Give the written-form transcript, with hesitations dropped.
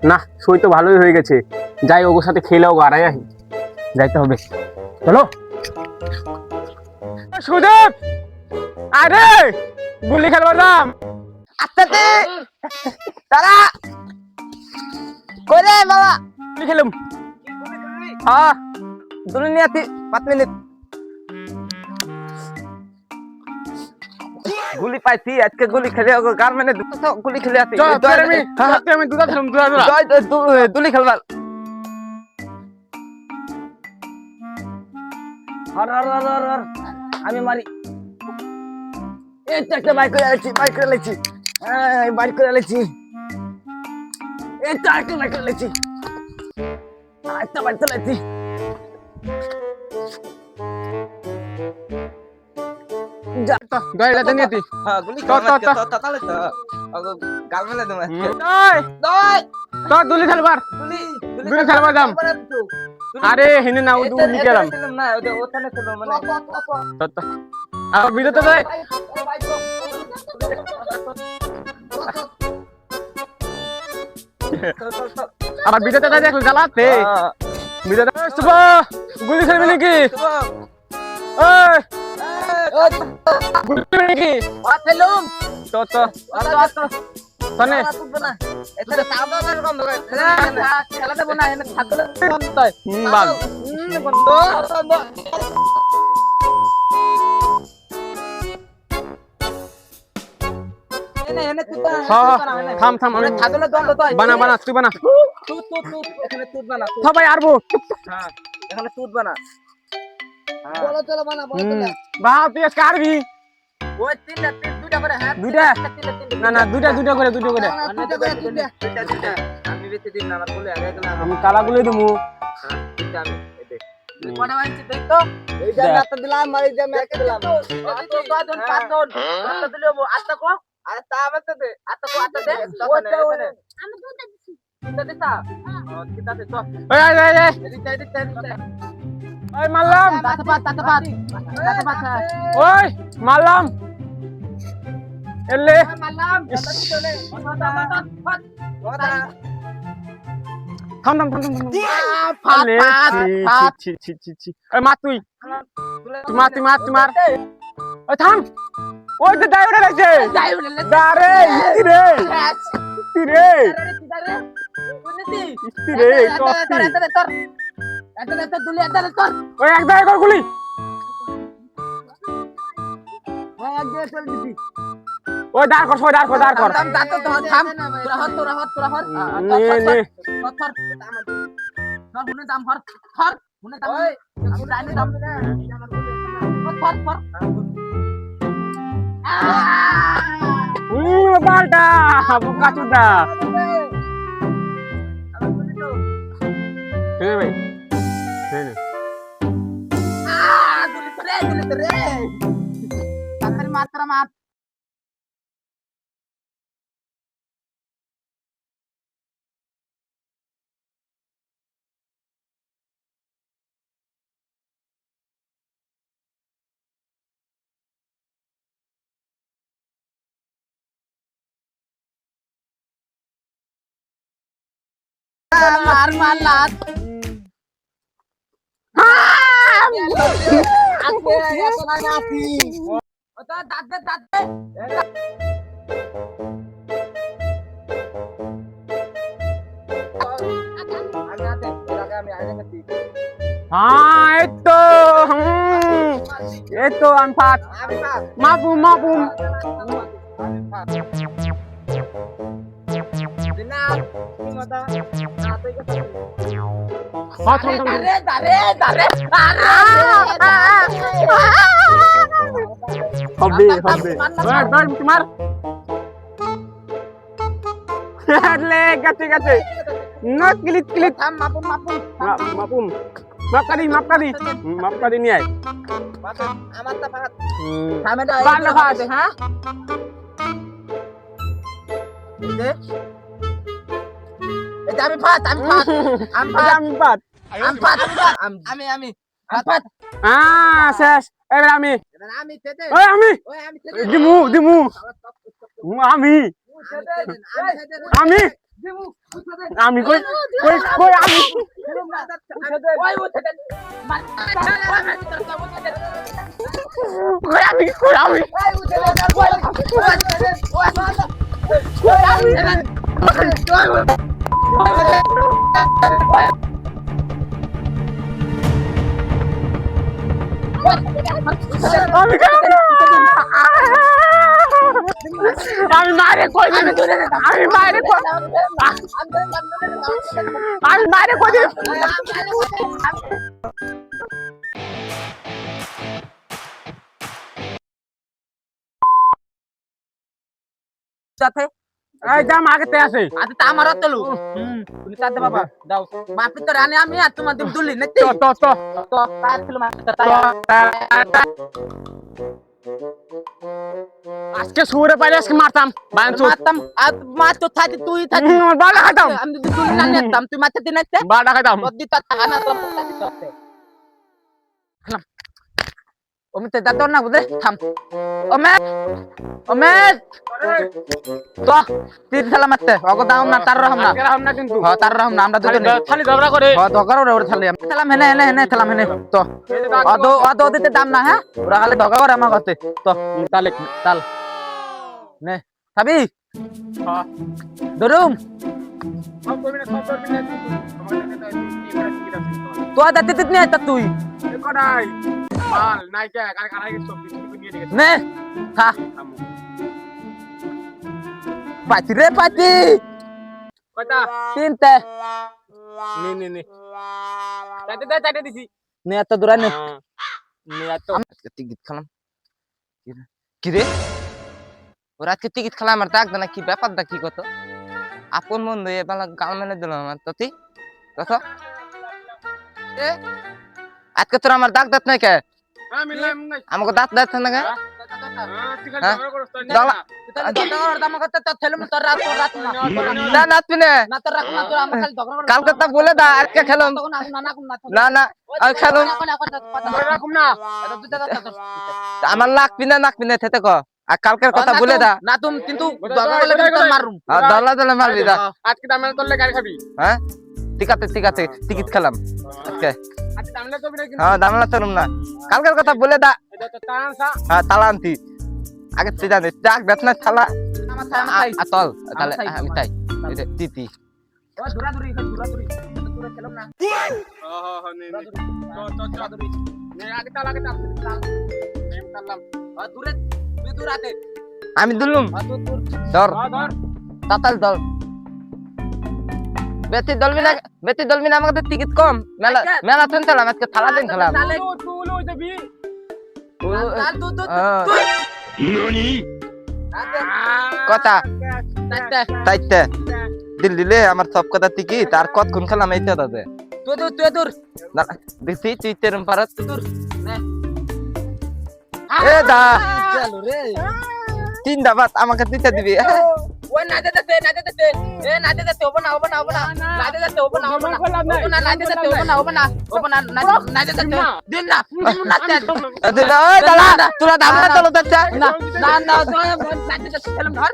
না সই তো ভালোই হয়ে গেছে, যাই ওর সাথে খেলেও আড়াই আহি, যাইতে হবে, চলো। সুদেব, আরে গুলি খেলবার দাম। আস্তে তারা কই রে বাবা? গুলি খেলুম। হ্যাঁ দুলি নিয়ে আছি 5 মিনিট। গুলি পাইছি আজকে, গুলি খেলে গার মানে দুটো গুলি খেলে আছি। আমি দুটা খেলুম, দুটা দুলি খেলবার। হর হর হর হর হর আমি মারি। এটা একটা বাইক করে আলেছি, বাইক করে আলেছি, বাইক করে আলেছি। এটা একটা বাইক করে আলেছি, একটা বাইক করে আলেছি। দয়টা নিয়ে তুই। হ্যাঁ গুলি তো তাহলে তো গাল মেলে দেব। তো দুলি খেলবার, দুলি খেলবার দাম। আরে হেনে না ওদু গুলি খেলাম না, ওখানে ছিল মানে। আর ভিডিওতে যায় আমার ভিডিওতে যায় দেখো জ্বালাতে ভিডিওতে সুবা গুলি খেলবি নাকি? ওই গুলি খেলবি নাকি? খেলুম তো তো তনে এটা সাউন্ড বন্ধ করে খেলা দেব না, এনে থাকলে বন্ধ হয়। বাল বন্ধ থাম থাম আমি থাকলে দন্ড তো বানা বানা তুই বানা তুত এখানে তুত বানা। সবাই আরবো। হ্যাঁ এখানে তুত বানা। বলো চলো বানা, বলো চলো। বাহ তুই কারবি ওই তিনটা দুইটা করে। হ্যাঁ দুইটা না না দুইটা করে দুইটা করে আমি বেশি দিন না, আমার বলে আগে গেলাম। আমি কালাগুলো দেবো। হ্যাঁ তিনটা আমি এতে কটা মারছি দেখ তো। এই যে একটা দিলাম আর এই যে আমি একটা দিলাম। তো পাঁচজন একটা দিলে আটটা কো আর তা আমাতে দে আটটা কো আটটা দে। ওটা আমি দুটো দিছি, দুটো দিছা। ঠিক আছে তো ওই আয় আয় আয় দিতে ওই মারলাম তাতে পাত ওই মারলাম এলে মারলাম চলে থাম থাম থাম ফালে ছি ছি ছি ছি ওই মা তুই মার ওই থাম ওই তো ড্রাইভার আছে দারে ইতি রে ওই এক জায়গায় কর গুলি ওই দাঁড় কর বালটা বোকা চুদা ভাই মাত্রা মাত মারলা हाँ ये तो अनफात मापूम हाँ थम हब्बे मार ले गते न क्लिक मापूम माफ करी नहीं आए हाँ আমি কই কই কই আমি কই আমি কই আমি আমি আমি মারে কই আমি মারে কই আমি মারে কই সাথে এই দাম আগেতে আছে আতে তা আমার তলু তুমি তাতে বাবা দাও মাপি তো রানে আমি আর তোমার দিম দুলি নেতে তো তো তো তো তার ছিল মাপি তো তাই আজকে সুরে পাইলে আজকে মারতাম বাঞ্চু মারতাম আর মার তো থাকি তুই থাকি বাড়া খাইতাম আমি যদি দুলি না নিতাম তুই মারতে দিন না বাড়া খাইতাম বদ্দি তো টাকা না তো তাকে করতে ওমিতে দাদর না বুঝে থাম ওমেদ তো তিন খেলা মারতে অগো দাও না তার রহম না গেলাম না কিন্তু হ্যাঁ তার রহম না আমরা দুজন খালি ঝগড়া করে হ্যাঁ ধগর ওরে থালি খেলাম হেনে হেনে হেনে খেলাম হেনে তো অদ দিতে দাম না হ্যাঁ ওরা খালি ধগা করে আমার কাছে তো তালে তাল নে খাবি হ্যাঁ দরুম সব করবি না সব করবি না তো দাতে দিত নিয়ে তা তুই কড়াই মাল নাইকা কার কারাই সব কিছু নিয়ে নিয়ে নে খা পাতি রে পাতি কয়টা তিনটে নে নে চাইতে দিছি নে এত দূরা নে নে এত টিকিট খেলাম কি রে ওরা আজকে টিকিট খেলা আমার ডাক না কি ব্যাপারটা কি কত আপন বন্ধু এবেলা গাল মেলে দিল আমার ততি কত এ আজকে তোর আমার দাগ দাঁত নাই কে আমি লাম নাই আমাকে দাঁত দাঁত না কে ঠিক আছে ঝগড়া করছ তাই দাঁড়া না না তুই নে কালকে তা বলে দা আজকে খেলাম না না আর খেলাম রাখুম না আমার নাকবি না থেতে ক আর কালকের কথা বলে দা না তুমি কিন্তু মারুম দলা দলা মারবি দা আজকে দামে তোলে গাড়ি খাবি হ্যাঁ ঠিক আছে টিকিট খেলাম আজকে আজকে দামলে তো বিনা হ্যাঁ দামলা তরুম না কালকের কথা বলে দা এটা তো তানসা হ্যাঁ তালান্তি আগে তুই জানিস ডাক বেতনা থালা তল তাহলে আমি তাই তিতি আমি দুলুম ধর তাতাল ধর বেতি দলবি না আমাকে টিকিট কম মেলা থন খেলাম আজকে থালা দিন খেলাম কথা তাইতে দিল্লি আমার সব কথা টিকিট আর কতক্ষণ খেলাম এইটা দাদা দেখছি তুই তেরম পারত এ দা তিনটা বাত আমাকে দিতে দিবি ওই না দিতে এ না দিতে ওপেন না দিতে ওপেন না দিতে দিন না ওই দাদা তোরা দাম না চলো না দিতে খেলাম ধর